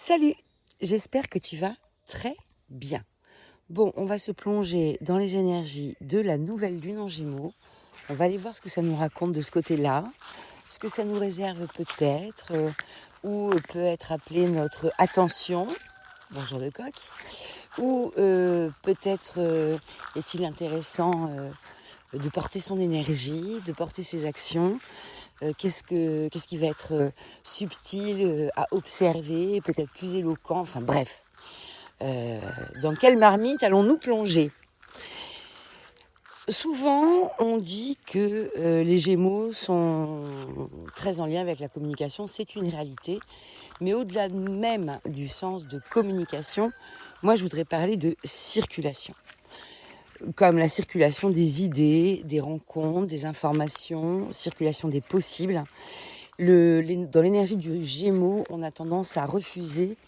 Salut, j'espère que tu vas très bien. Bon, on va se plonger dans les énergies de la nouvelle lune en Gémeaux. On va aller voir ce que ça nous raconte de ce côté-là, ce que ça nous réserve peut-être, ou peut être appelé notre attention. Bonjour le coq. Ou peut-être est-il intéressant de porter son énergie, de porter ses actions. Qu'est-ce qui va être subtil à observer, peut-être plus éloquent, enfin bref. Dans quelle marmite allons-nous plonger ? Souvent, on dit que les Gémeaux sont très en lien avec la communication, c'est une réalité. Mais au-delà même du sens de communication, moi je voudrais parler de circulation. Comme la circulation des idées, des rencontres, des informations, circulation des possibles. Dans l'énergie du Gémeaux, on a tendance à refuser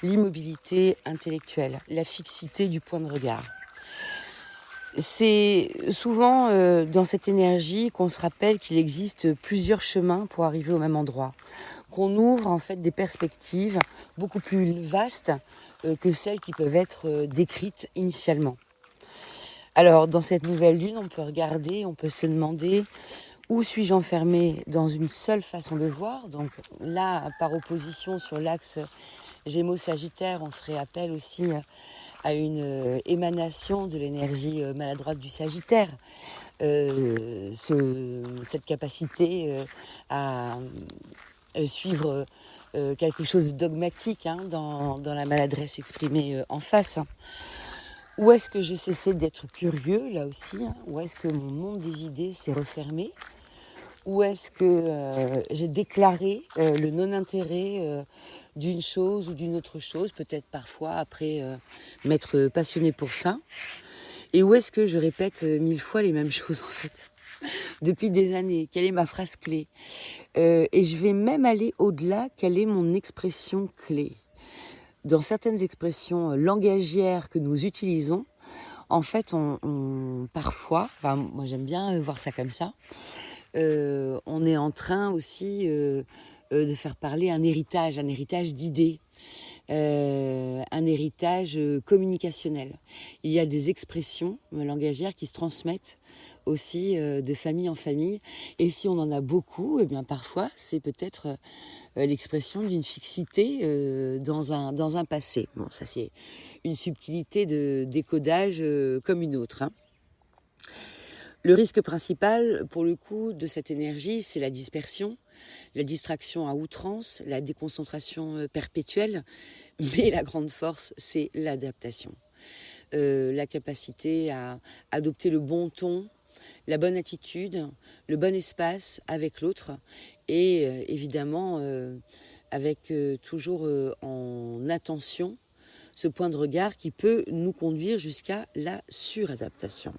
l'immobilité intellectuelle, la fixité du point de regard. C'est souvent dans cette énergie qu'on se rappelle qu'il existe plusieurs chemins pour arriver au même endroit, qu'on ouvre en fait des perspectives beaucoup plus vastes que celles qui peuvent être décrites initialement. Alors dans cette nouvelle lune, on peut regarder, on peut se demander où suis-je enfermée dans une seule façon de voir. Donc là, par opposition sur l'axe Gémeaux-Sagittaire, on ferait appel aussi à une émanation de l'énergie maladroite du Sagittaire. Cette capacité à suivre quelque chose de dogmatique dans la maladresse exprimée en face. Où est-ce que j'ai cessé d'être curieux, là aussi, où est-ce que mon monde des idées s'est refermé? Où est-ce que j'ai déclaré le non-intérêt d'une chose ou d'une autre chose, peut-être parfois après m'être passionnée pour ça. Et où est-ce que je répète 1000 fois les mêmes choses en fait, depuis des années? Quelle est ma phrase clé? Et je vais même aller au-delà, quelle est mon expression clé? Dans certaines expressions langagières que nous utilisons, en fait, parfois, enfin, moi j'aime bien voir ça comme ça, on est en train aussi de faire parler un héritage d'idées, un héritage communicationnel. Il y a des expressions langagières qui se transmettent aussi de famille en famille. Et si on en a beaucoup, eh bien parfois c'est peut-être l'expression d'une fixité dans un passé. Bon, ça c'est une subtilité de décodage comme une autre. Le risque principal, pour le coup, de cette énergie, c'est la dispersion, la distraction à outrance, la déconcentration perpétuelle. Mais la grande force, c'est l'adaptation. La capacité à adopter le bon ton, la bonne attitude, le bon espace avec l'autre. Et évidemment, avec toujours en attention ce point de regard qui peut nous conduire jusqu'à la suradaptation.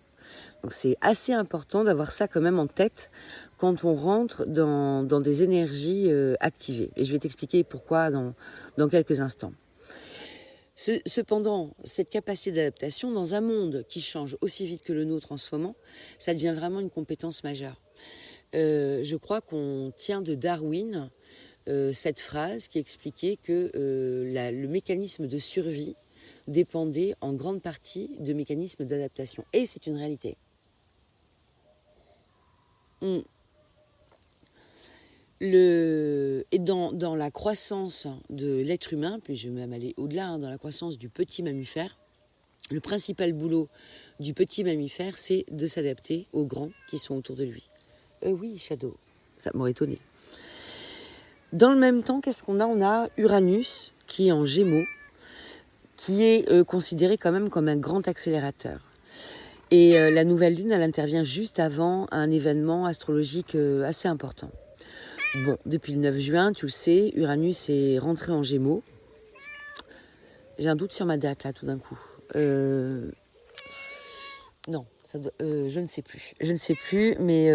Donc c'est assez important d'avoir ça quand même en tête quand on rentre dans des énergies activées. Et je vais t'expliquer pourquoi dans quelques instants. Cependant, cette capacité d'adaptation dans un monde qui change aussi vite que le nôtre en ce moment, ça devient vraiment une compétence majeure. Je crois qu'on tient de Darwin cette phrase qui expliquait que le mécanisme de survie dépendait en grande partie de mécanismes d'adaptation. Et c'est une réalité. Et dans la croissance de l'être humain, puis je vais même aller au-delà, dans la croissance du petit mammifère, le principal boulot du petit mammifère, c'est de s'adapter aux grands qui sont autour de lui. Oui, Shadow, ça m'aurait étonné. Dans le même temps, qu'est-ce qu'on a? On a Uranus, qui est en Gémeaux, qui est considéré quand même comme un grand accélérateur. Et la nouvelle lune, elle intervient juste avant un événement astrologique assez important. Bon, depuis le 9 juin, tu le sais, Uranus est rentré en Gémeaux. J'ai un doute sur ma date, là, tout d'un coup. Non, je ne sais plus. Je ne sais plus, mais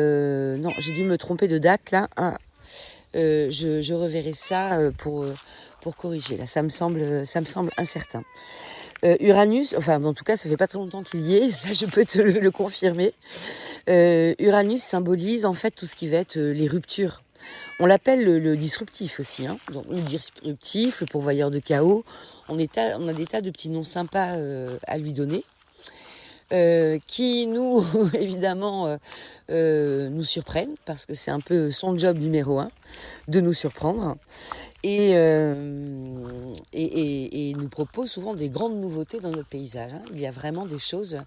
non, j'ai dû me tromper de date, là. Je reverrai ça pour corriger. Là, ça me semble incertain. Uranus, enfin en tout cas ça fait pas très longtemps qu'il y est, ça je peux te le confirmer. Uranus symbolise en fait tout ce qui va être les ruptures, On l'appelle le disruptif aussi, hein. Donc le disruptif, le pourvoyeur de chaos. On a des tas de petits noms sympas à lui donner. Qui nous, évidemment, nous surprennent, parce que c'est un peu son job numéro 1, de nous surprendre, et nous propose souvent des grandes nouveautés dans notre paysage, hein. Il y a vraiment des choses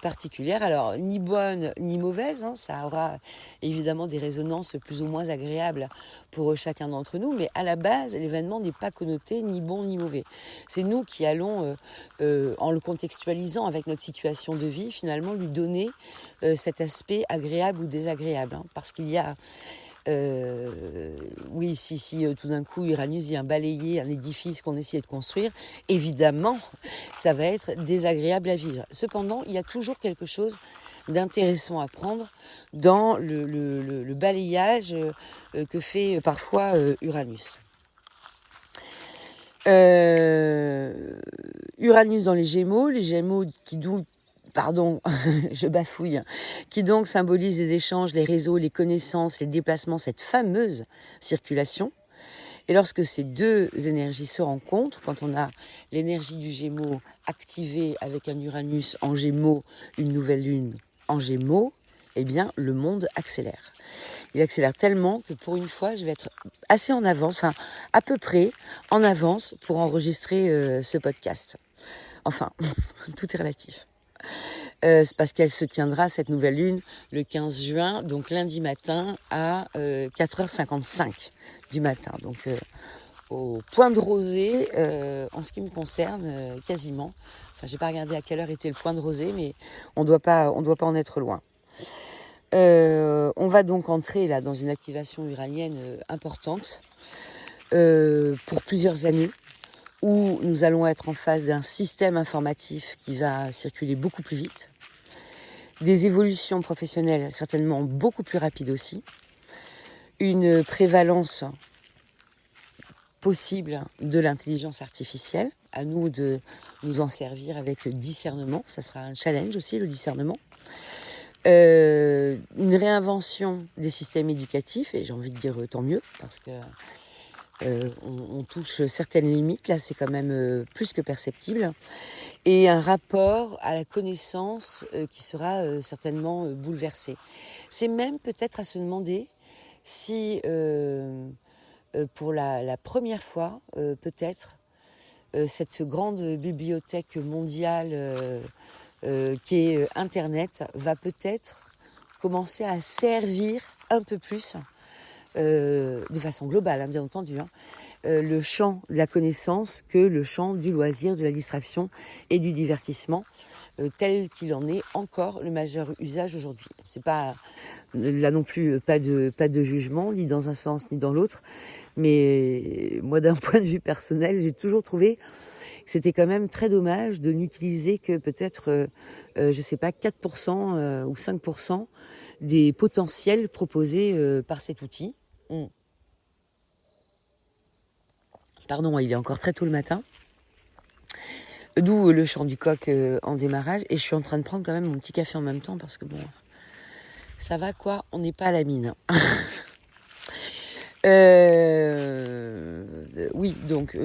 particulières, alors ni bonnes ni mauvaises, hein, ça aura évidemment des résonances plus ou moins agréables pour chacun d'entre nous, mais à la base, l'événement n'est pas connoté ni bon ni mauvais. C'est nous qui allons, en le contextualisant avec notre situation de vie, finalement lui donner cet aspect agréable ou désagréable, hein, parce qu'il y a oui, si tout d'un coup Uranus vient balayer un édifice qu'on essayait de construire, évidemment, ça va être désagréable à vivre. Cependant, il y a toujours quelque chose d'intéressant à prendre dans le balayage que fait parfois Uranus. Uranus dans les Gémeaux qui pardon, je bafouille, qui donc symbolise les échanges, les réseaux, les connaissances, les déplacements, cette fameuse circulation. Et lorsque ces deux énergies se rencontrent, quand on a l'énergie du Gémeaux activée avec un Uranus en Gémeaux, une nouvelle lune en Gémeaux, eh bien le monde accélère. Il accélère tellement que pour une fois, je vais être assez en avance, enfin à peu près en avance pour enregistrer ce podcast. Enfin, tout est relatif. C'est parce qu'elle se tiendra, cette nouvelle lune, le 15 juin, donc lundi matin à 4h55 du matin. Donc au point de rosée, en ce qui me concerne, quasiment. Enfin, j'ai pas regardé à quelle heure était le point de rosée, mais on doit pas en être loin. On va donc entrer là dans une activation uranienne importante pour plusieurs années, où nous allons être en face d'un système informatif qui va circuler beaucoup plus vite, des évolutions professionnelles certainement beaucoup plus rapides aussi, une prévalence possible de l'intelligence artificielle, à nous de nous en servir avec discernement, ça sera un challenge aussi le discernement, une réinvention des systèmes éducatifs, et j'ai envie de dire tant mieux, parce que on touche certaines limites, là c'est quand même plus que perceptible, et un rapport à la connaissance qui sera certainement bouleversé. C'est même peut-être à se demander si pour la première fois, peut-être, cette grande bibliothèque mondiale qui est Internet va peut-être commencer à servir un peu plus de façon globale, hein, bien entendu, hein, le champ de la connaissance que le champ du loisir, de la distraction et du divertissement, tel qu'il en est encore le majeur usage aujourd'hui. C'est pas là non plus pas de jugement, ni dans un sens ni dans l'autre, mais moi d'un point de vue personnel, j'ai toujours trouvé que c'était quand même très dommage de n'utiliser que peut-être, je sais pas, 4% ou 5% des potentiels proposés par cet outil. Pardon, il est encore très tôt le matin. D'où le chant du coq en démarrage. Et je suis en train de prendre quand même mon petit café en même temps parce que bon, ça va quoi, on n'est pas à la mine. Oui, donc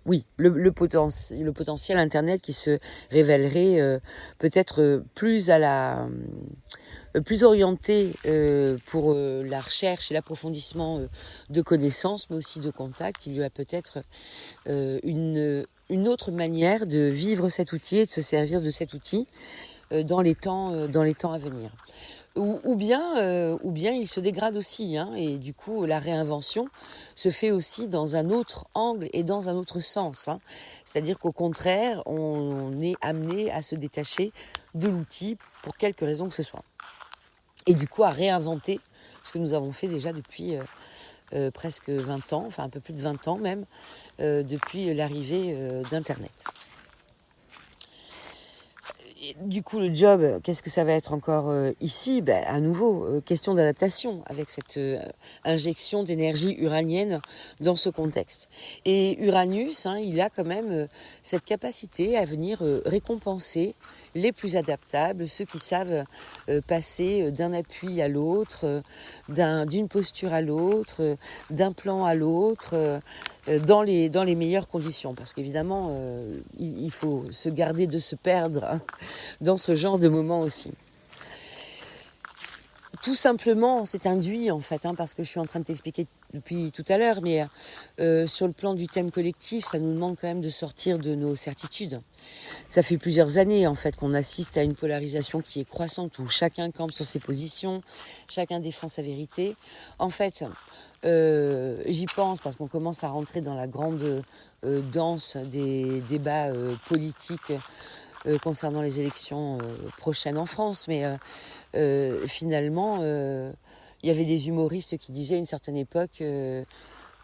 oui, le potentiel Internet qui se révélerait peut-être plus plus orienté pour la recherche et l'approfondissement de connaissances, mais aussi de contacts. Il y a peut-être une autre manière de vivre cet outil et de se servir de cet outil dans les temps à venir. Ou bien il se dégrade aussi, hein, et du coup la réinvention se fait aussi dans un autre angle et dans un autre sens, hein. C'est-à-dire qu'au contraire, on est amené à se détacher de l'outil pour quelque raison que ce soit. Et du coup à réinventer ce que nous avons fait déjà depuis presque 20 ans, enfin un peu plus de 20 ans même, depuis l'arrivée d'Internet. Et du coup, le job, qu'est-ce que ça va être encore ici? À nouveau, question d'adaptation avec cette injection d'énergie uranienne dans ce contexte. Et Uranus, il a quand même cette capacité à venir récompenser les plus adaptables, ceux qui savent passer d'un appui à l'autre, d'une posture à l'autre, d'un plan à l'autre, dans les meilleures conditions. Parce qu'évidemment, il faut se garder de se perdre dans ce genre de moment aussi. Tout simplement, c'est induit en fait, parce que je suis en train de t'expliquer depuis tout à l'heure, mais sur le plan du thème collectif, ça nous demande quand même de sortir de nos certitudes. Ça fait plusieurs années en fait qu'on assiste à une polarisation qui est croissante, où chacun campe sur ses positions, chacun défend sa vérité. En fait, j'y pense parce qu'on commence à rentrer dans la grande danse des débats politiques concernant les élections prochaines en France, mais finalement, il y avait des humoristes qui disaient à une certaine époque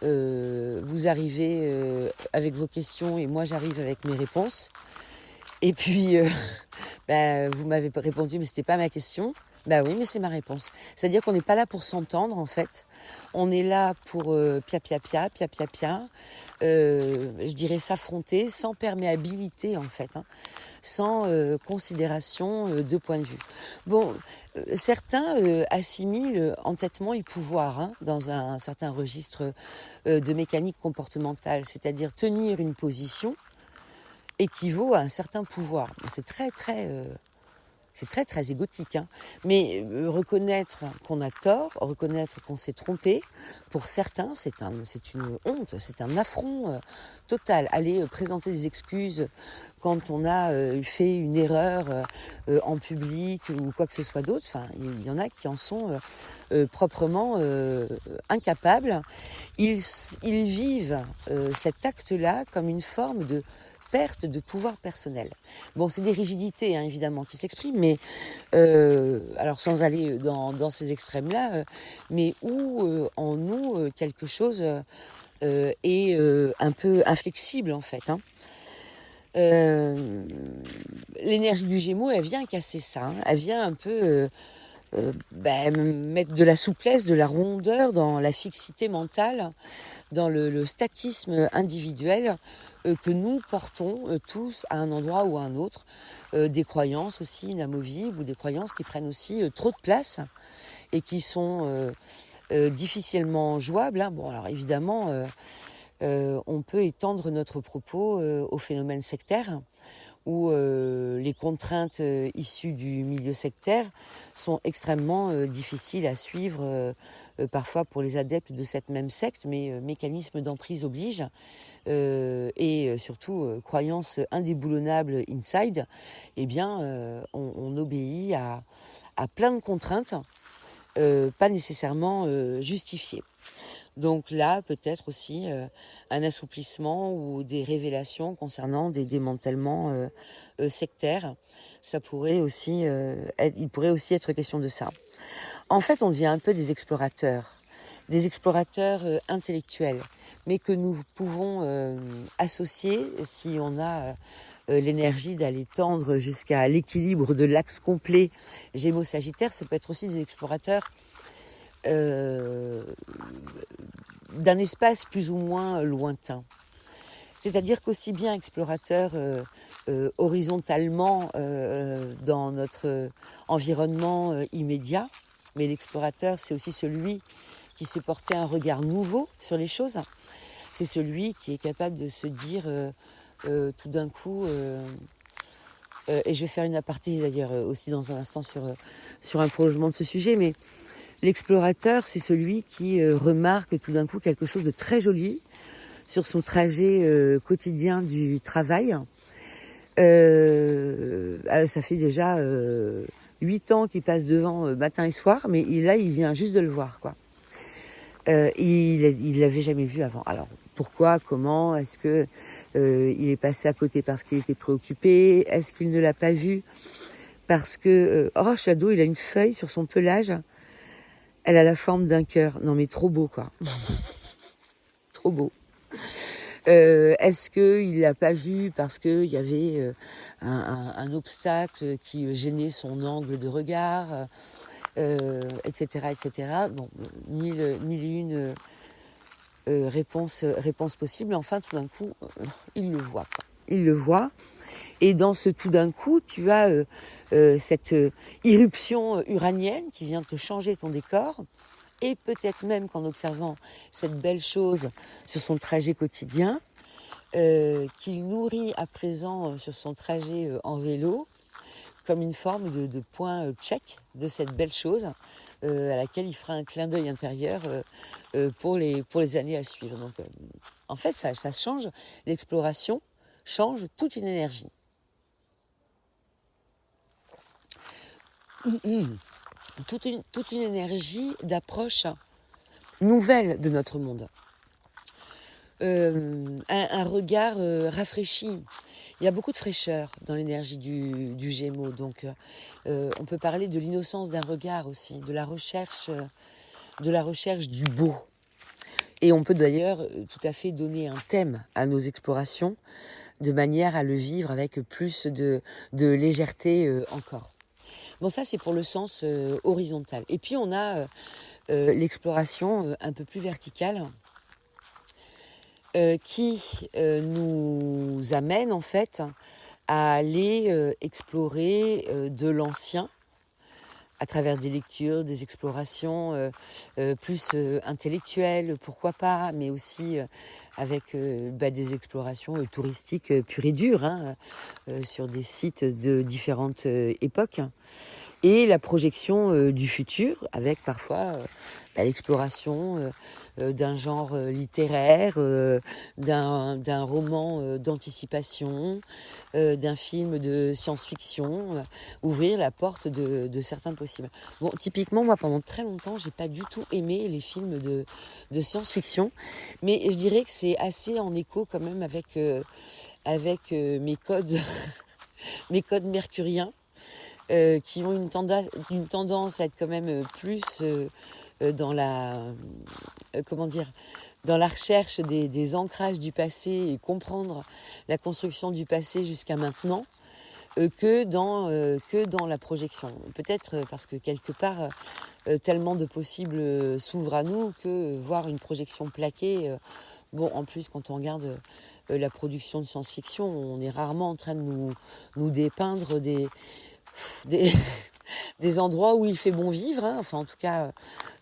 vous arrivez avec vos questions et moi j'arrive avec mes réponses. Et puis, vous m'avez répondu, mais c'était pas ma question. Oui, mais c'est ma réponse. C'est-à-dire qu'on n'est pas là pour s'entendre, en fait. On est là pour je dirais s'affronter sans perméabilité, en fait, sans considération de point de vue. Bon, certains assimilent entêtement et pouvoir dans un certain registre de mécanique comportementale, c'est-à-dire tenir une position équivaut à un certain pouvoir. C'est très très égotique. Mais reconnaître qu'on a tort, reconnaître qu'on s'est trompé, pour certains, c'est une honte, c'est un affront total. Aller présenter des excuses quand on a fait une erreur en public ou quoi que ce soit d'autre, il y en a qui en sont proprement incapables. Ils vivent cet acte-là comme une forme de perte de pouvoir personnel. Bon, c'est des rigidités, évidemment, qui s'expriment, mais alors sans aller dans ces extrêmes-là, mais où en nous, quelque chose est un peu inflexible, en fait. L'énergie du Gémeaux, elle vient casser ça. Elle vient un peu mettre de la souplesse, de la rondeur dans la fixité mentale, dans le statisme individuel que nous portons tous à un endroit ou à un autre. Des croyances aussi inamovibles ou des croyances qui prennent aussi trop de place et qui sont difficilement jouables. Bon, alors évidemment, on peut étendre notre propos au phénomène sectaire, où les contraintes issues du milieu sectaire sont extrêmement difficiles à suivre, parfois pour les adeptes de cette même secte, mais mécanisme d'emprise oblige, et surtout croyance indéboulonnable inside, on obéit à plein de contraintes, pas nécessairement justifiées. Donc là, peut-être aussi un assouplissement ou des révélations concernant des démantèlements sectaires. Ça pourrait aussi, il pourrait aussi être question de ça. En fait, on devient un peu des explorateurs intellectuels, mais que nous pouvons associer si on a l'énergie d'aller tendre jusqu'à l'équilibre de l'axe complet Gémeaux-Sagittaire. Ça peut être aussi des explorateurs d'un espace plus ou moins lointain. C'est-à-dire qu'aussi bien explorateur horizontalement dans notre environnement immédiat, mais l'explorateur, c'est aussi celui qui sait porter un regard nouveau sur les choses. C'est celui qui est capable de se dire tout d'un coup, et je vais faire une aparté d'ailleurs aussi dans un instant sur un prolongement de ce sujet, mais l'explorateur, c'est celui qui remarque tout d'un coup quelque chose de très joli sur son trajet quotidien du travail. Ça fait déjà 8 ans qu'il passe devant matin et soir, mais là, il vient juste de le voir, quoi. Il l'avait jamais vu avant. Alors, pourquoi, comment, est-ce que il est passé à côté parce qu'il était préoccupé? Est-ce qu'il ne l'a pas vu parce que... Shadow, il a une feuille sur son pelage. Elle a la forme d'un cœur. Non, mais trop beau, quoi. Trop beau. Est-ce qu'il l'a pas vu parce qu'il y avait un obstacle qui gênait son angle de regard, etc., etc. Bon, mille et une réponses possibles. Enfin, tout d'un coup, il le voit, quoi. Il le voit. Et dans ce tout d'un coup, tu as cette irruption uranienne qui vient te changer ton décor. Et peut-être même qu'en observant cette belle chose sur son trajet quotidien, qu'il nourrit à présent sur son trajet en vélo, comme une forme de point check de cette belle chose à laquelle il fera un clin d'œil intérieur pour les années à suivre. Donc, en fait, ça change, l'exploration change toute une énergie. Toute une énergie d'approche nouvelle de notre monde. Un regard rafraîchi. Il y a beaucoup de fraîcheur dans l'énergie du Gémeaux. Donc, on peut parler de l'innocence d'un regard aussi, de la recherche du beau. Et on peut d'ailleurs tout à fait donner un thème à nos explorations de manière à le vivre avec plus de légèreté encore. Bon, ça, c'est pour le sens horizontal. Et puis, on a l'exploration un peu plus verticale qui nous amène, en fait, à aller explorer de l'ancien à travers des lectures, des explorations plus intellectuelles, pourquoi pas, mais aussi avec des explorations touristiques pures et dures, hein, sur des sites de différentes époques. Et la projection du futur, avec parfois l'exploration d'un genre littéraire, d'un roman d'anticipation, d'un film de science-fiction, ouvrir la porte de certains possibles. Bon, typiquement, moi, pendant très longtemps, j'ai pas du tout aimé les films de science-fiction, mais je dirais que c'est assez en écho quand même avec mes codes, mes codes mercuriens. Qui ont une tendance à être quand même plus dans la dans la recherche des ancrages du passé et comprendre la construction du passé jusqu'à maintenant que dans la projection. Peut-être parce que quelque part tellement de possibles s'ouvrent à nous que voir une projection plaquée, bon, en plus quand on regarde la production de science-fiction, on est rarement en train de nous dépeindre des endroits où il fait bon vivre, hein, enfin en tout cas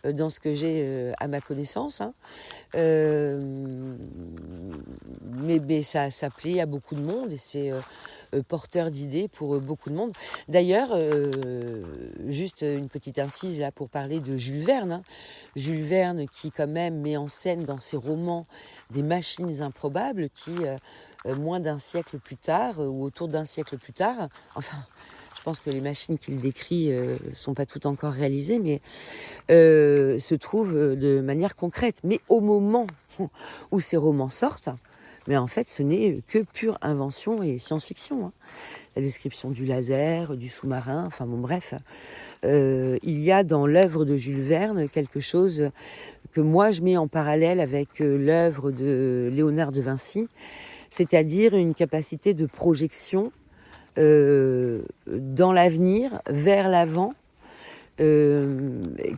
dans ce que j'ai à ma connaissance, hein. Mais ça plaît à beaucoup de monde et c'est porteur d'idées pour beaucoup de monde. D'ailleurs, juste une petite incise là pour parler de Jules Verne, hein. Jules Verne qui quand même met en scène dans ses romans des machines improbables qui, moins d'un siècle plus tard, ou autour d'un siècle plus tard, enfin... Je pense que les machines qu'il décrit sont pas toutes encore réalisées, mais se trouvent de manière concrète. Mais au moment où ces romans sortent, mais en fait, ce n'est que pure invention et science-fiction, hein. La description du laser, du sous-marin, enfin bon, bref. Il y a dans l'œuvre de Jules Verne quelque chose que moi je mets en parallèle avec l'œuvre de Léonard de Vinci, c'est-à-dire une capacité de projection dans l'avenir, vers l'avant,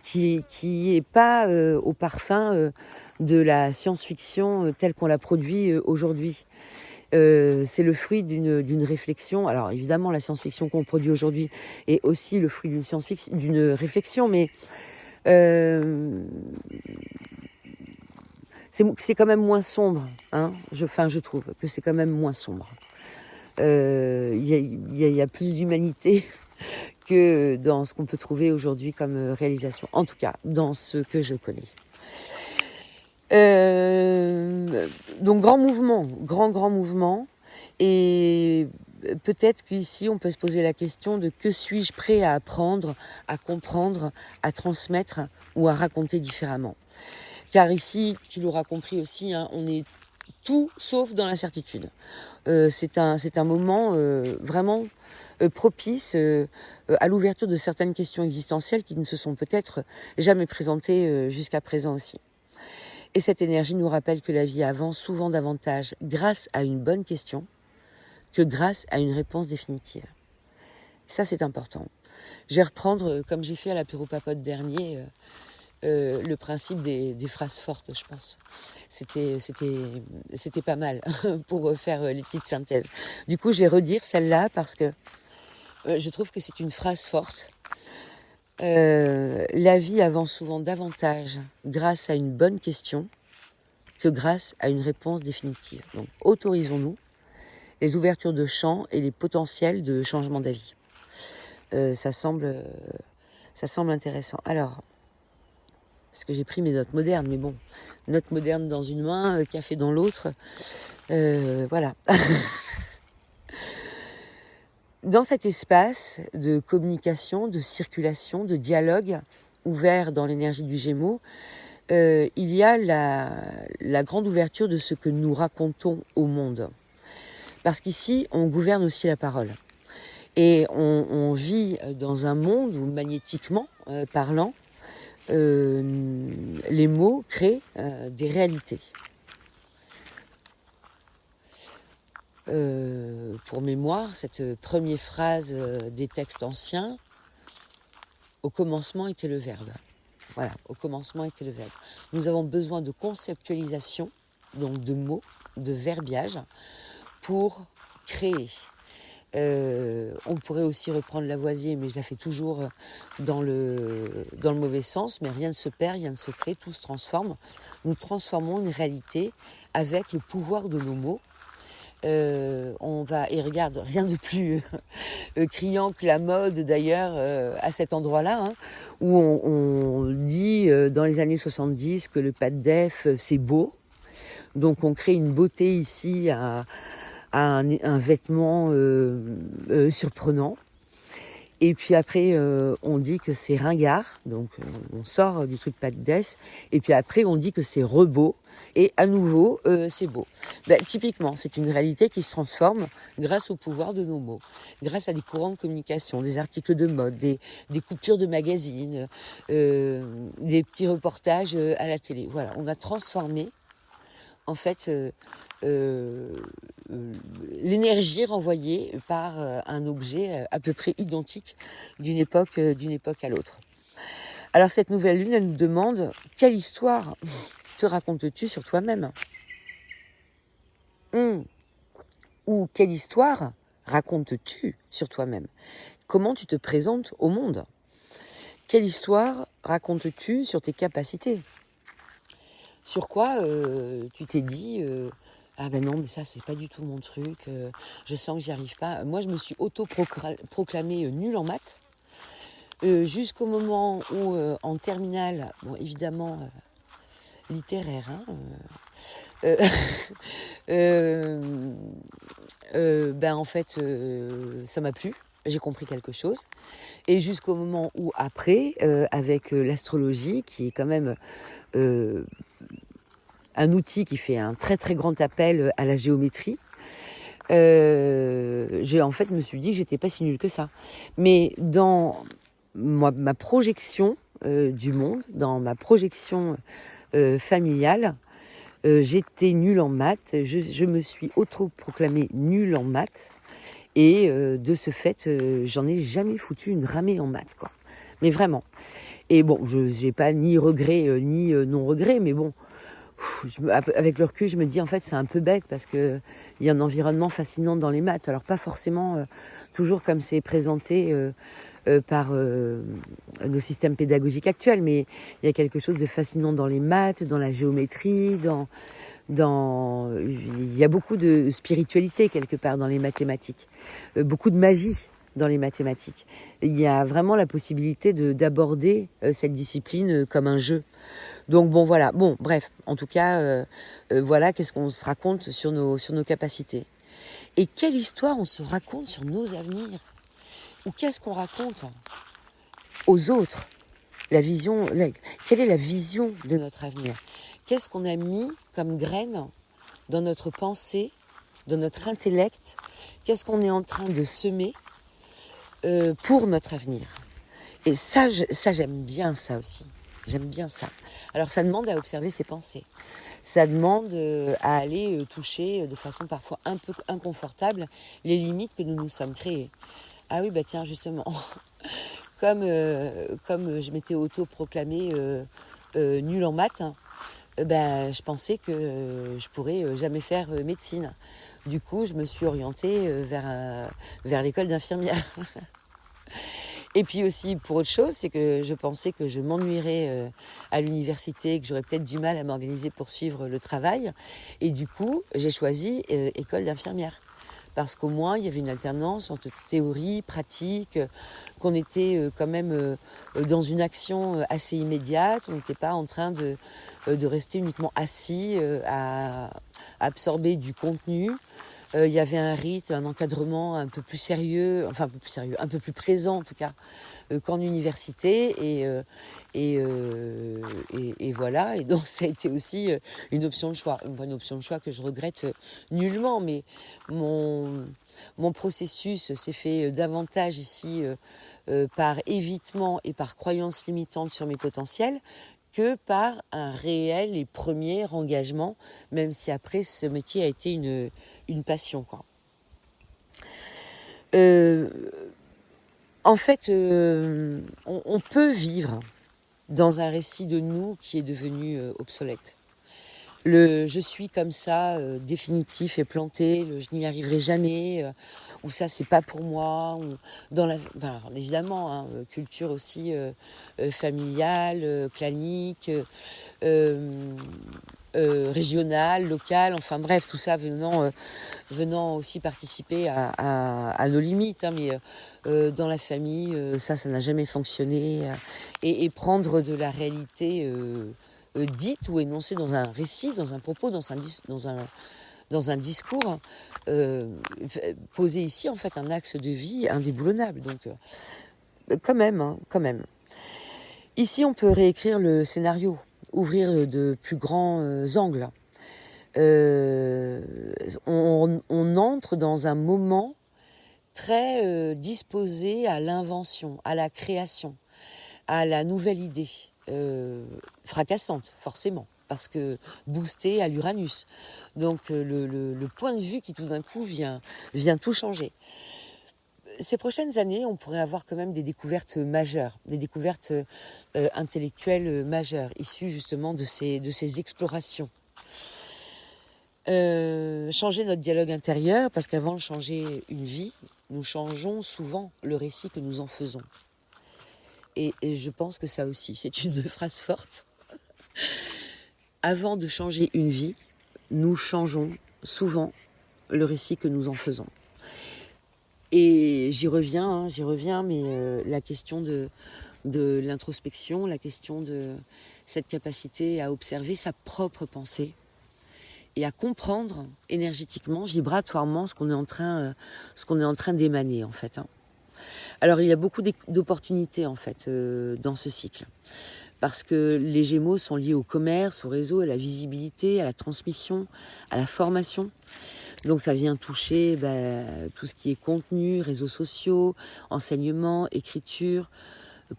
qui est pas au parfum de la science-fiction telle qu'on la produit aujourd'hui. C'est le fruit d'une réflexion. Alors évidemment, la science-fiction qu'on produit aujourd'hui est aussi le fruit d'une réflexion, mais c'est quand même moins sombre, hein. Je trouve que c'est quand même moins sombre. Il y a plus d'humanité que dans ce qu'on peut trouver aujourd'hui comme réalisation. En tout cas, dans ce que je connais. Donc grand mouvement. Et peut-être qu'ici, on peut se poser la question de que suis-je prêt à apprendre, à comprendre, à transmettre ou à raconter différemment. Car ici, tu l'auras compris aussi, hein, on est tout sauf dans l'incertitude. C'est un moment vraiment propice à l'ouverture de certaines questions existentielles qui ne se sont peut-être jamais présentées jusqu'à présent aussi. Et cette énergie nous rappelle que la vie avance souvent davantage grâce à une bonne question que grâce à une réponse définitive. Ça, c'est important. Je vais reprendre, comme j'ai fait à l'apéro papote dernier, le principe des phrases fortes, je pense. C'était pas mal pour faire les petites synthèses. Du coup, je vais redire celle-là parce que je trouve que c'est une phrase forte. La vie avance souvent davantage grâce à une bonne question que grâce à une réponse définitive. Donc, autorisons-nous les ouvertures de champ et les potentiels de changement d'avis. Ça semble intéressant. Alors, parce que j'ai pris mes notes modernes, mais bon, notes modernes dans une main, café dans l'autre, voilà. Dans cet espace de communication, de circulation, de dialogue ouvert dans l'énergie du Gémeaux, il y a la grande ouverture de ce que nous racontons au monde. Parce qu'ici, on gouverne aussi la parole. Et on vit dans un monde où, magnétiquement parlant, les mots créent des réalités. Pour mémoire, cette première phrase des textes anciens, au commencement était le verbe. Voilà, au commencement était le verbe. Nous avons besoin de conceptualisation, donc de mots, de verbiage, pour créer. On pourrait aussi reprendre Lavoisier, mais je la fais toujours dans le mauvais sens, mais rien ne se perd, rien ne se crée, tout se transforme. Nous transformons une réalité avec le pouvoir de nos mots. Et regarde, rien de plus criant que la mode d'ailleurs à cet endroit-là, hein, où on dit dans les années 70 que le pas de def c'est beau. Donc on crée une beauté ici à un vêtement surprenant. Et puis après, on dit que c'est ringard, donc on sort du truc pas de def. Et puis après, on dit que c'est rebeau. Et à nouveau, c'est beau. Typiquement, c'est une réalité qui se transforme grâce au pouvoir de nos mots, grâce à des courants de communication, des articles de mode, des coupures de magazines, des petits reportages à la télé. Voilà, on a transformé, en fait, l'énergie renvoyée par un objet à peu près identique d'une époque à l'autre. Alors cette nouvelle lune, elle nous demande quelle histoire te racontes-tu sur toi-même ? Ou quelle histoire racontes-tu sur toi-même ? Comment tu te présentes au monde ? Quelle histoire racontes-tu sur tes capacités ? Sur quoi tu t'es dit ah ben non, mais ça c'est pas du tout mon truc, je sens que j'y arrive pas. Moi je me suis auto-proclamée nulle en maths, jusqu'au moment où en terminale, bon évidemment littéraire, hein, en fait ça m'a plu, j'ai compris quelque chose. Et jusqu'au moment où après, avec l'astrologie, qui est quand même un outil qui fait un très très grand appel à la géométrie, me suis dit que j'étais pas si nulle que ça. Mais dans ma projection du monde, dans ma projection familiale, j'étais nulle en maths, je me suis auto-proclamée nulle en maths, et de ce fait, j'en ai jamais foutu une ramée en maths, quoi. Mais vraiment. Et bon, je n'ai pas ni regret ni non-regret, mais bon, avec le recul, je me dis en fait c'est un peu bête parce que il y a un environnement fascinant dans les maths. Alors pas forcément toujours comme c'est présenté par nos systèmes pédagogiques actuels, mais il y a quelque chose de fascinant dans les maths, dans la géométrie, il y a beaucoup de spiritualité quelque part dans les mathématiques, beaucoup de magie dans les mathématiques. Il y a vraiment la possibilité d'aborder cette discipline comme un jeu. Donc bon voilà, bon bref, en tout cas, voilà qu'est-ce qu'on se raconte sur nos capacités. Et quelle histoire on se raconte sur nos avenirs ? Ou qu'est-ce qu'on raconte aux autres ? Quelle est la vision de notre avenir ? Qu'est-ce qu'on a mis comme graine dans notre pensée, dans notre intellect ? Qu'est-ce qu'on est en train de semer pour notre avenir ? Et ça j'aime bien ça aussi. J'aime bien ça. Alors ça demande à observer ses pensées. ça demande à aller toucher de façon parfois un peu inconfortable les limites que nous nous sommes créées. Ah oui, bah tiens, justement, comme je m'étais auto-proclamée nulle en maths, ben, je pensais que je pourrais jamais faire médecine. Du coup, je me suis orientée vers l'école d'infirmière. Et puis aussi, pour autre chose, c'est que je pensais que je m'ennuierais à l'université, que j'aurais peut-être du mal à m'organiser pour suivre le travail. Et du coup, j'ai choisi école d'infirmière. Parce qu'au moins, il y avait une alternance entre théorie, pratique, qu'on était quand même dans une action assez immédiate. On n'était pas en train de rester uniquement assis à absorber du contenu. Il y avait un rythme, un encadrement un peu plus sérieux, enfin un peu plus sérieux, un peu plus présent en tout cas qu'en université. Et voilà. Et donc ça a été aussi une option de choix. Une option de choix que je regrette nullement. Mais mon processus s'est fait davantage ici par évitement et par croyance limitante sur mes potentiels que par un réel et premier engagement, même si après ce métier a été une passion, quoi. En fait, on peut vivre dans un récit de nous qui est devenu obsolète. Le je suis comme ça, définitif et planté, le je n'y arriverai jamais, ou ça c'est pas pour moi, ou dans la, enfin, évidemment, hein, culture aussi familiale, clanique, régionale, locale, enfin bref, tout ça venant aussi participer à nos limites, hein, mais dans la famille, ça n'a jamais fonctionné, et prendre de la réalité dite ou énoncée dans un récit, dans un propos, dans un discours, poser ici en fait un axe de vie indéboulonnable. Donc quand même, hein, quand même. Ici, on peut réécrire le scénario, ouvrir de plus grands angles. On entre dans un moment très disposé à l'invention, à la création, à la nouvelle idée, fracassante forcément, parce que boostée à l'Uranus. Donc le point de vue qui tout d'un coup vient tout changer. Ces prochaines années, on pourrait avoir quand même des découvertes majeures, des découvertes intellectuelles majeures, issues justement de ces explorations. Changer notre dialogue intérieur, parce qu'avant de changer une vie, nous changeons souvent le récit que nous en faisons. Et je pense que ça aussi, c'est une phrase forte. Avant de changer une vie, nous changeons souvent le récit que nous en faisons. Et j'y reviens, mais la question de l'introspection, la question de cette capacité à observer sa propre pensée et à comprendre énergétiquement, vibratoirement, ce qu'on est en train d'émaner en fait. Hein. Alors il y a beaucoup d'opportunités en fait dans ce cycle, parce que les Gémeaux sont liés au commerce, au réseau, à la visibilité, à la transmission, à la formation. Donc ça vient toucher tout ce qui est contenu, réseaux sociaux, enseignement, écriture,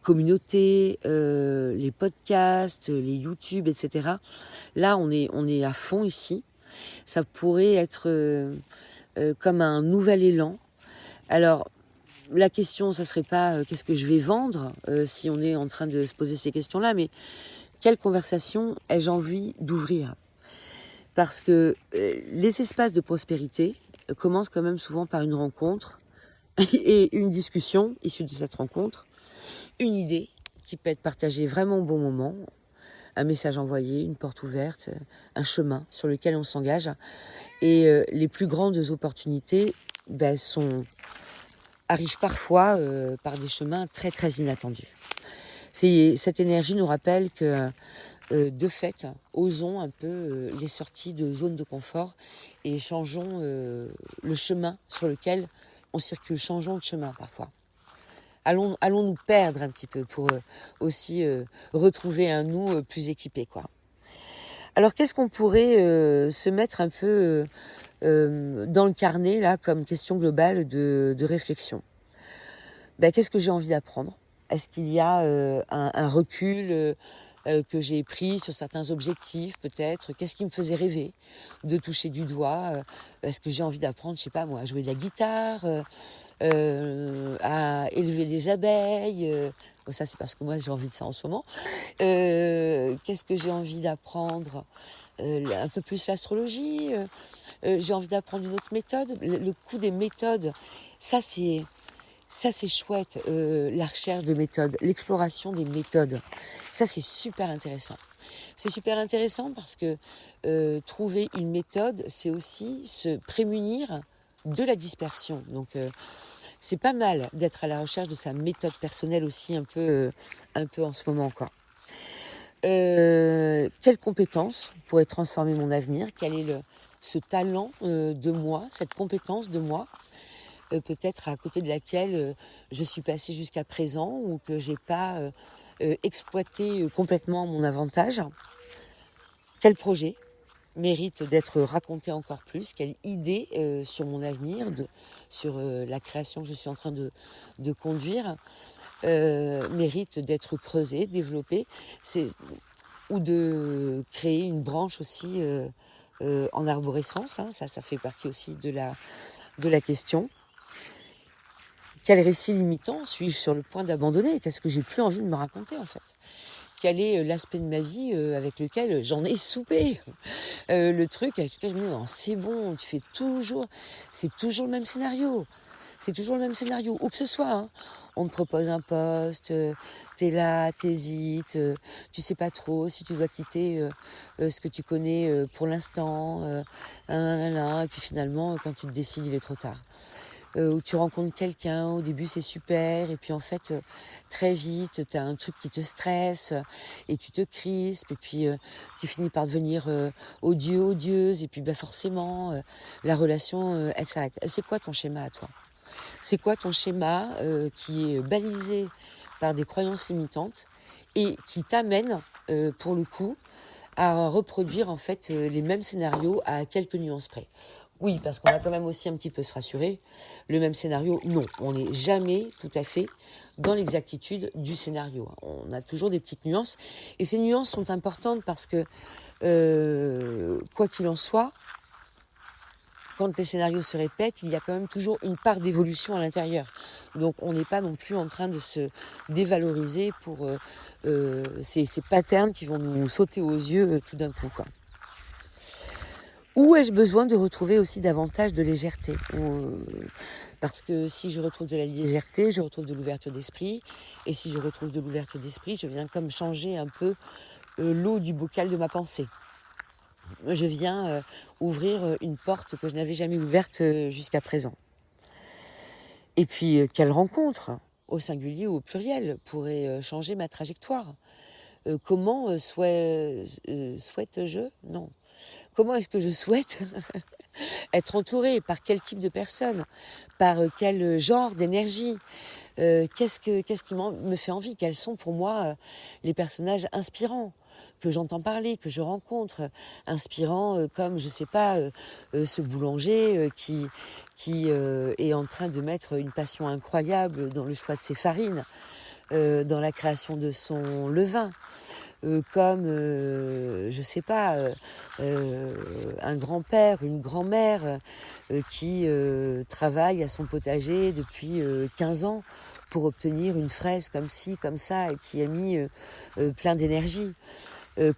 communauté, les podcasts, les YouTube, etc. Là, on est à fond ici. Ça pourrait être comme un nouvel élan. Alors, la question, ça serait pas qu'est-ce que je vais vendre si on est en train de se poser ces questions-là, mais quelle conversation ai-je envie d'ouvrir ? Parce que les espaces de prospérité commencent quand même souvent par une rencontre et une discussion issue de cette rencontre, une idée qui peut être partagée vraiment au bon moment, un message envoyé, une porte ouverte, un chemin sur lequel on s'engage. Et les plus grandes opportunités arrivent parfois par des chemins très très inattendus. Cette énergie nous rappelle que de fait, osons un peu les sorties de zone de confort et changeons le chemin sur lequel on circule, changeons de chemin parfois. Allons nous perdre un petit peu pour aussi retrouver un nous plus équipé, quoi. Alors qu'est-ce qu'on pourrait se mettre un peu dans le carnet là comme question globale de réflexion ? Qu'est-ce que j'ai envie d'apprendre ? Est-ce qu'il y a un recul que j'ai pris sur certains objectifs peut-être. Qu'est-ce qui me faisait rêver de toucher du doigt? Est-ce que j'ai envie d'apprendre, je sais pas moi, à jouer de la guitare, à élever des abeilles? Bon, ça c'est parce que moi j'ai envie de ça en ce moment. Qu'est-ce que j'ai envie d'apprendre? Un peu plus l'astrologie. J'ai envie d'apprendre une autre méthode. Le coup des méthodes, ça c'est chouette. La recherche de méthodes, l'exploration des méthodes, ça c'est super intéressant. C'est super intéressant parce que trouver une méthode, c'est aussi se prémunir de la dispersion. Donc c'est pas mal d'être à la recherche de sa méthode personnelle aussi un peu en ce moment, quoi. Quelle compétence pourrait transformer mon avenir? Quel est ce talent de moi, cette compétence de moi, peut-être à côté de laquelle je suis passée jusqu'à présent ou que j'ai pas exploité complètement à mon avantage? Quel projet mérite d'être raconté encore plus? Quelle idée sur mon avenir, sur la création que je suis en train de conduire mérite d'être creusée, développée? Ou de créer une branche aussi en arborescence, hein, ça fait partie aussi de la question. Quel récit limitant suis-je sur le point d'abandonner? Qu'est-ce que j'ai plus envie de me raconter en fait? Quel est l'aspect de ma vie avec lequel j'en ai soupé? Le truc avec lequel je me dis non, c'est bon, c'est toujours le même scénario. C'est toujours le même scénario, où que ce soit. Hein. On te propose un poste, t'es là, t'hésites, tu sais pas trop si tu dois quitter ce que tu connais pour l'instant, et puis finalement, quand tu te décides, il est trop tard. Où tu rencontres quelqu'un, au début c'est super, et puis en fait, très vite, t'as un truc qui te stresse, et tu te crispes, et puis tu finis par devenir odieuse, et puis forcément, la relation, elle s'arrête. C'est quoi ton schéma à toi? C'est quoi ton schéma qui est balisé par des croyances limitantes et qui t'amène, pour le coup, à reproduire en fait les mêmes scénarios à quelques nuances près? Oui, parce qu'on va quand même aussi un petit peu se rassurer. Le même scénario, non. On n'est jamais tout à fait dans l'exactitude du scénario. On a toujours des petites nuances. Et ces nuances sont importantes parce que, quoi qu'il en soit, quand les scénarios se répètent, il y a quand même toujours une part d'évolution à l'intérieur. Donc on n'est pas non plus en train de se dévaloriser pour ces patterns qui vont nous sauter aux yeux tout d'un coup, quoi. Où ai-je besoin de retrouver aussi davantage de légèreté? Parce que si je retrouve de la légèreté, je retrouve de l'ouverture d'esprit. Et si je retrouve de l'ouverture d'esprit, je viens comme changer un peu l'eau du bocal de ma pensée. Je viens ouvrir une porte que je n'avais jamais ouverte jusqu'à présent. Et puis, quelle rencontre, au singulier ou au pluriel, pourrait changer ma trajectoire? Comment souhaite-je? Non. Comment est-ce que je souhaite être entourée? Par quel type de personne? Par quel genre d'énergie? Qu'est-ce qui me fait envie? Quels sont pour moi les personnages inspirants que j'entends parler, que je rencontre, inspirants comme, je sais pas, ce boulanger qui est en train de mettre une passion incroyable dans le choix de ses farines, dans la création de son levain. Comme, je sais pas, un grand-père, une grand-mère qui travaille à son potager depuis 15 ans pour obtenir une fraise comme ci, comme ça, et qui a mis plein d'énergie.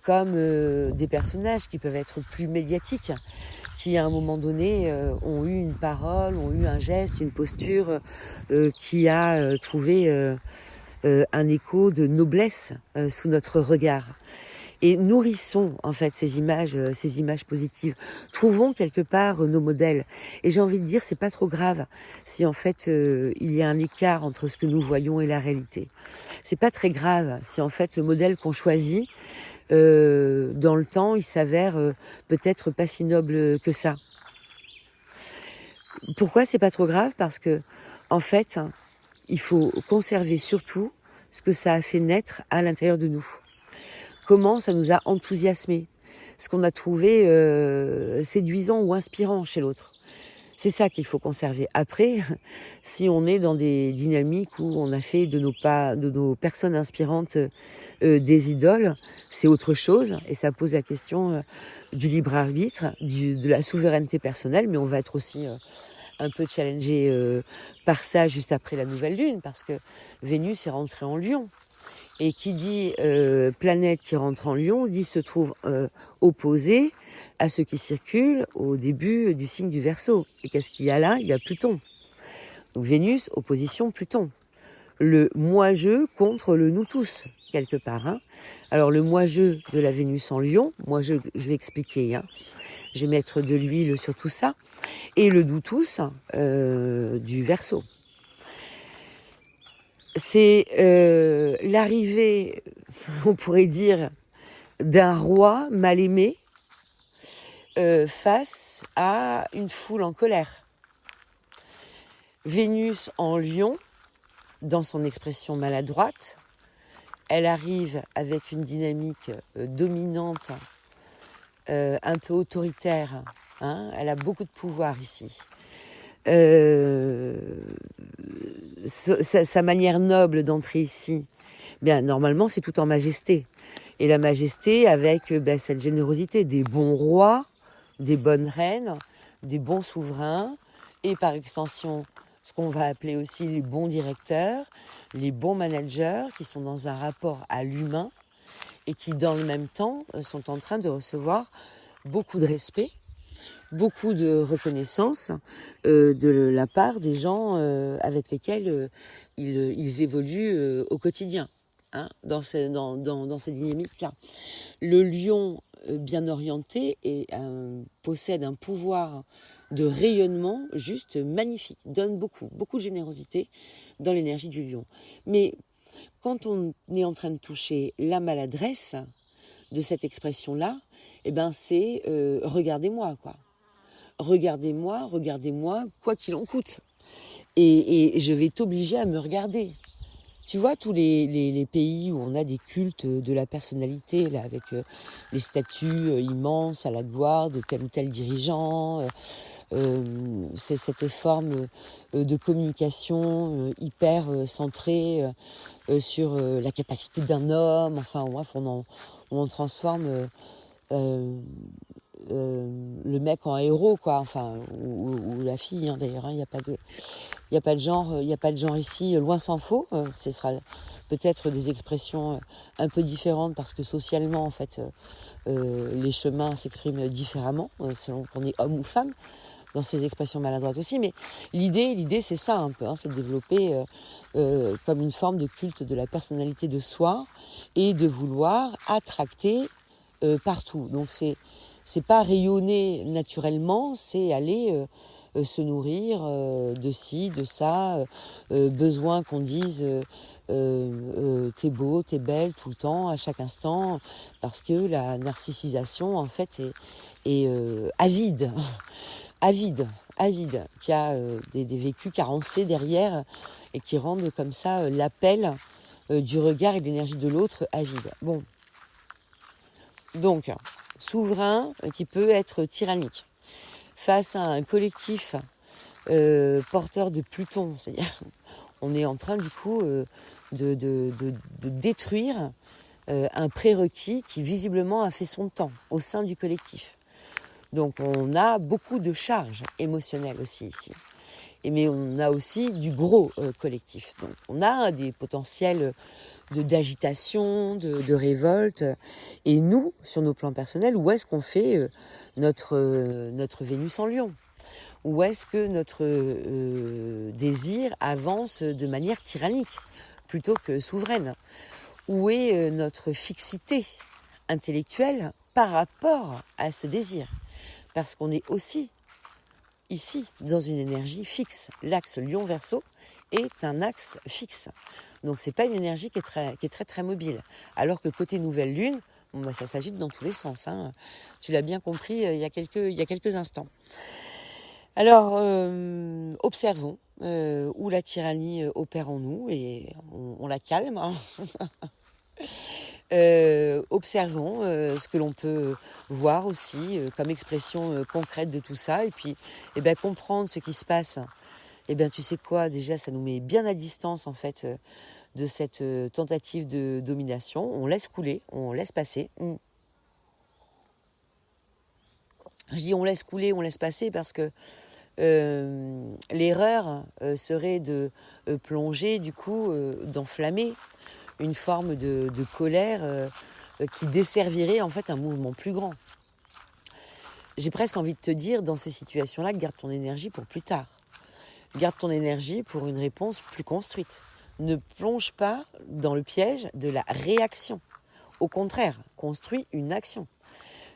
Comme des personnages qui peuvent être plus médiatiques, qui à un moment donné ont eu une parole, ont eu un geste, une posture qui a trouvé un écho de noblesse sous notre regard. Et nourrissons en fait ces images positives. Trouvons quelque part nos modèles. Et j'ai envie de dire, c'est pas trop grave si en fait il y a un écart entre ce que nous voyons et la réalité. C'est pas très grave si en fait le modèle qu'on choisit dans le temps, il s'avère peut-être pas si noble que ça. Pourquoi c'est pas trop grave? Parce que en fait, il faut conserver surtout ce que ça a fait naître à l'intérieur de nous. Comment ça nous a enthousiasmés, ce qu'on a trouvé séduisant ou inspirant chez l'autre. C'est ça qu'il faut conserver. Après, si on est dans des dynamiques où on a fait de nos personnes inspirantes des idoles, c'est autre chose et ça pose la question du libre arbitre, de la souveraineté personnelle, mais on va être aussi un peu challengé par ça juste après la nouvelle lune, parce que Vénus est rentrée en Lion. Et qui dit planète qui rentre en Lion, dit se trouve opposé à ce qui circule au début du signe du Verseau. Et qu'est-ce qu'il y a là? Il y a Pluton. Donc Vénus, opposition Pluton. Le moi-je contre le nous tous, quelque part. Hein. Alors le moi-je de la Vénus en Lion, je vais expliquer. Hein. Je vais mettre de l'huile sur tout ça. Et le nous tous du Verseau. C'est l'arrivée, on pourrait dire, d'un roi mal aimé face à une foule en colère. Vénus en Lion, dans son expression maladroite, elle arrive avec une dynamique dominante, un peu autoritaire. Hein, elle a beaucoup de pouvoir ici. Sa manière noble d'entrer ici, bien normalement c'est tout en majesté. Et la majesté avec cette générosité des bons rois, des bonnes reines, des bons souverains et par extension ce qu'on va appeler aussi les bons directeurs, les bons managers qui sont dans un rapport à l'humain et qui dans le même temps sont en train de recevoir beaucoup de respect, beaucoup de reconnaissance de la part des gens avec lesquels ils évoluent au quotidien, hein, dans ces dynamiques-là. Le lion bien orienté possède un pouvoir de rayonnement juste magnifique, donne beaucoup de générosité dans l'énergie du lion. Mais quand on est en train de toucher la maladresse de cette expression-là, c'est regardez-moi, quoi. Regardez-moi, quoi qu'il en coûte. Et je vais t'obliger à me regarder. Tu vois, tous les pays où on a des cultes de la personnalité, là, avec les statues immenses à la gloire de tel ou tel dirigeant, c'est cette forme de communication hyper centrée sur la capacité d'un homme. Enfin, bref, on en transforme le mec en héros, quoi. Enfin, ou la fille, hein, d'ailleurs. Il n'y a pas de genre ici, loin s'en faut. Ce sera peut-être des expressions un peu différentes parce que socialement, en fait, les chemins s'expriment différemment selon qu'on est homme ou femme dans ces expressions maladroites aussi. Mais l'idée, c'est ça un peu, hein, c'est de développer comme une forme de culte de la personnalité de soi et de vouloir attracter partout. Donc c'est pas rayonner naturellement, c'est aller se nourrir de ci, de ça, besoin qu'on dise t'es beau, t'es belle tout le temps, à chaque instant, parce que la narcissisation en fait est avide, qui a des vécus carencés derrière et qui rendent comme ça l'appel du regard et de l'énergie de l'autre avide. Bon, donc souverain qui peut être tyrannique face à un collectif porteur de Pluton, c'est-à-dire on est en train du coup de détruire un prérequis qui visiblement a fait son temps au sein du collectif. Donc on a beaucoup de charges émotionnelles aussi ici. Mais on a aussi du gros collectif. Donc on a des potentiels d'agitation, de révolte. Et nous, sur nos plans personnels, où est-ce qu'on fait notre Vénus en Lion? Où est-ce que notre désir avance de manière tyrannique plutôt que souveraine? Où est notre fixité intellectuelle par rapport à ce désir? Parce qu'on est aussi ici dans une énergie fixe. L'axe Lion-Verseau est un axe fixe. Donc c'est pas une énergie qui est très mobile. Alors que côté nouvelle lune, ça s'agite dans tous les sens. Hein. Tu l'as bien compris il y a quelques instants. Alors observons où la tyrannie opère en nous et on la calme. Hein. Observons ce que l'on peut voir aussi comme expression concrète de tout ça. Et puis, comprendre ce qui se passe. Tu sais quoi, déjà, ça nous met bien à distance, en fait, de cette tentative de domination. On laisse couler, on laisse passer. Je dis on laisse couler, on laisse passer parce que l'erreur serait de plonger, du coup, d'enflammer une forme de colère qui desservirait en fait un mouvement plus grand. J'ai presque envie de te dire, dans ces situations-là, garde ton énergie pour plus tard. Garde ton énergie pour une réponse plus construite. Ne plonge pas dans le piège de la réaction. Au contraire, construis une action.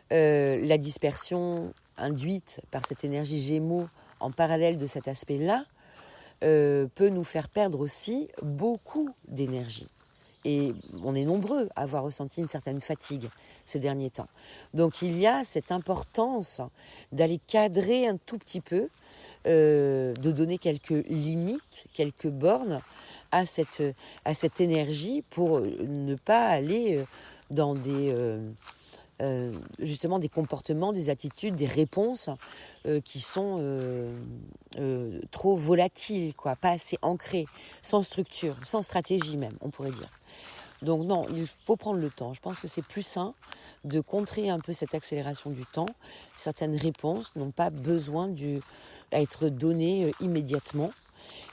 La dispersion induite par cette énergie Gémeaux en parallèle de cet aspect-là peut nous faire perdre aussi beaucoup d'énergie. Et on est nombreux à avoir ressenti une certaine fatigue ces derniers temps. Donc il y a cette importance d'aller cadrer un tout petit peu, de donner quelques limites, quelques bornes à cette énergie pour ne pas aller dans justement des comportements, des attitudes, des réponses qui sont trop volatiles, quoi, pas assez ancrées, sans structure, sans stratégie même, on pourrait dire. Donc non, il faut prendre le temps. Je pense que c'est plus sain de contrer un peu cette accélération du temps. Certaines réponses n'ont pas besoin d'être données immédiatement.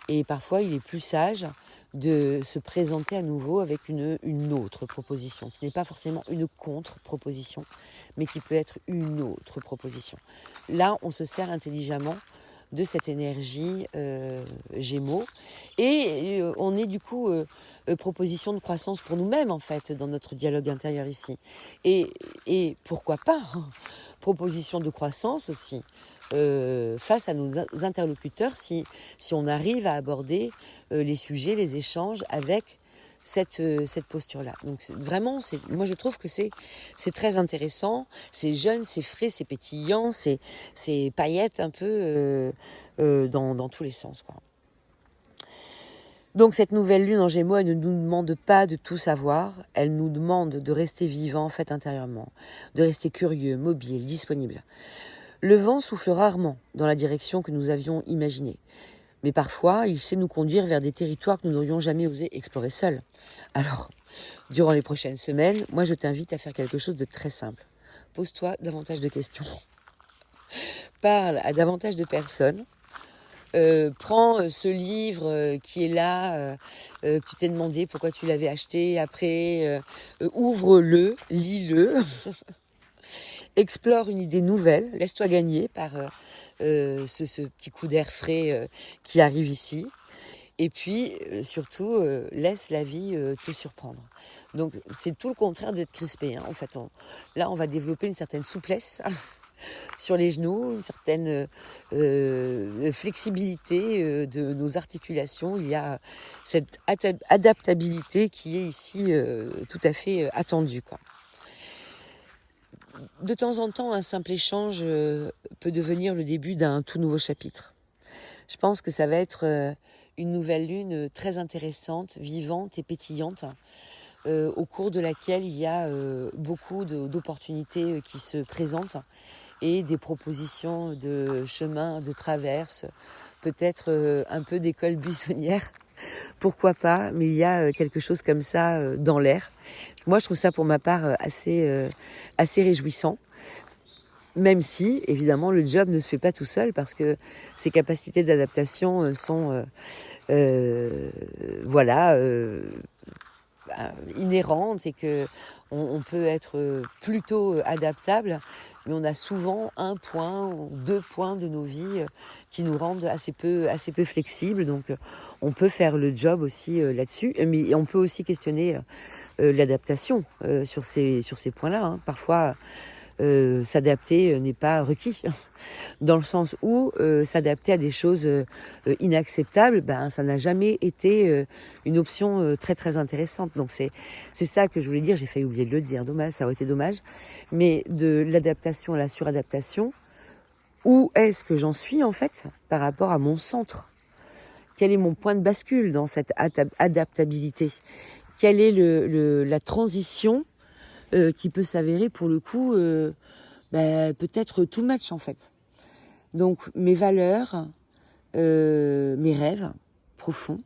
Et parfois, il est plus sage de se présenter à nouveau avec une autre proposition, qui n'est pas forcément une contre-proposition, mais qui peut être une autre proposition. Là, on se sert intelligemment de cette énergie Gémeaux. Et on est du coup proposition de croissance pour nous-mêmes, en fait, dans notre dialogue intérieur ici. Et pourquoi pas, proposition de croissance aussi, face à nos interlocuteurs, si on arrive à aborder les sujets, les échanges avec cette posture-là. Donc vraiment, moi je trouve que c'est très intéressant, c'est jeune, c'est frais, c'est pétillant, c'est paillettes un peu dans tous les sens, quoi. Donc cette nouvelle lune en Gémeaux, elle ne nous demande pas de tout savoir, elle nous demande de rester vivant en fait intérieurement, de rester curieux, mobile, disponible. Le vent souffle rarement dans la direction que nous avions imaginée. Mais parfois, il sait nous conduire vers des territoires que nous n'aurions jamais osé explorer seuls. Alors, durant les prochaines semaines, moi je t'invite à faire quelque chose de très simple. Pose-toi davantage de questions. Parle à davantage de personnes. Prends ce livre qui est là, que tu t'es demandé pourquoi tu l'avais acheté. Après, ouvre-le, lis-le. Explore une idée nouvelle, laisse-toi gagner par ce petit coup d'air frais qui arrive ici. Et puis, surtout, laisse la vie te surprendre. Donc, c'est tout le contraire d'être crispé. Hein. En fait, là, on va développer une certaine souplesse sur les genoux, une certaine flexibilité de nos articulations. Il y a cette adaptabilité qui est ici tout à fait attendue, quoi. De temps en temps, un simple échange peut devenir le début d'un tout nouveau chapitre. Je pense que ça va être une nouvelle lune très intéressante, vivante et pétillante, au cours de laquelle il y a beaucoup d'opportunités qui se présentent et des propositions de chemin, de traverse, peut-être un peu d'école buissonnière. Pourquoi pas, mais il y a quelque chose comme ça dans l'air. Moi, je trouve ça pour ma part assez réjouissant. Même si, évidemment, le job ne se fait pas tout seul parce que ces capacités d'adaptation sont inhérentes et que on peut être plutôt adaptable, mais on a souvent un point ou deux points de nos vies qui nous rendent assez peu flexibles. Donc, on peut faire le job aussi là-dessus, mais on peut aussi questionner l'adaptation sur ces points-là. Hein. Parfois, s'adapter n'est pas requis, dans le sens où s'adapter à des choses inacceptables, ça n'a jamais été une option très très intéressante. Donc c'est ça que je voulais dire. J'ai failli oublier de le dire. Dommage, ça aurait été dommage. Mais de l'adaptation à la suradaptation, où est-ce que j'en suis en fait par rapport à mon centre? Quel est mon point de bascule dans cette adaptabilité? quelle est la transition qui peut s'avérer pour le coup peut-être too much en fait. Donc mes valeurs, mes rêves profonds,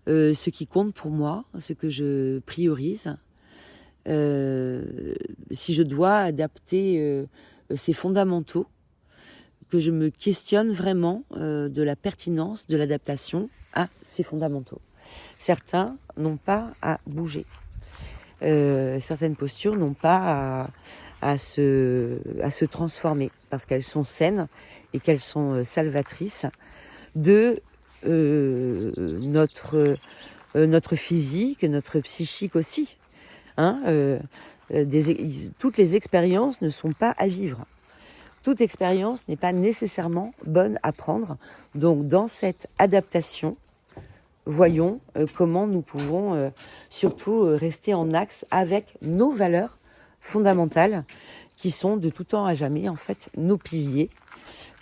ce qui compte pour moi, ce que je priorise, si je dois adapter ces fondamentaux, que je me questionne vraiment de la pertinence de l'adaptation à ces fondamentaux. Certains n'ont pas à bouger. Certaines postures n'ont pas à se transformer parce qu'elles sont saines et qu'elles sont salvatrices de notre physique, notre psychique aussi. Toutes les expériences ne sont pas à vivre. Toute expérience n'est pas nécessairement bonne à prendre. Donc dans cette adaptation, voyons comment nous pouvons surtout rester en axe avec nos valeurs fondamentales qui sont de tout temps à jamais en fait nos piliers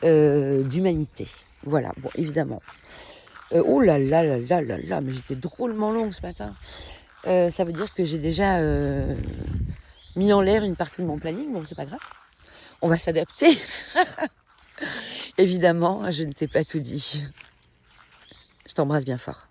d'humanité. Voilà, bon évidemment. Oh là là là là là là, mais j'étais drôlement longue ce matin. Ça veut dire que j'ai déjà mis en l'air une partie de mon planning, bon c'est pas grave. On va s'adapter. Évidemment, je ne t'ai pas tout dit. Je t'embrasse bien fort.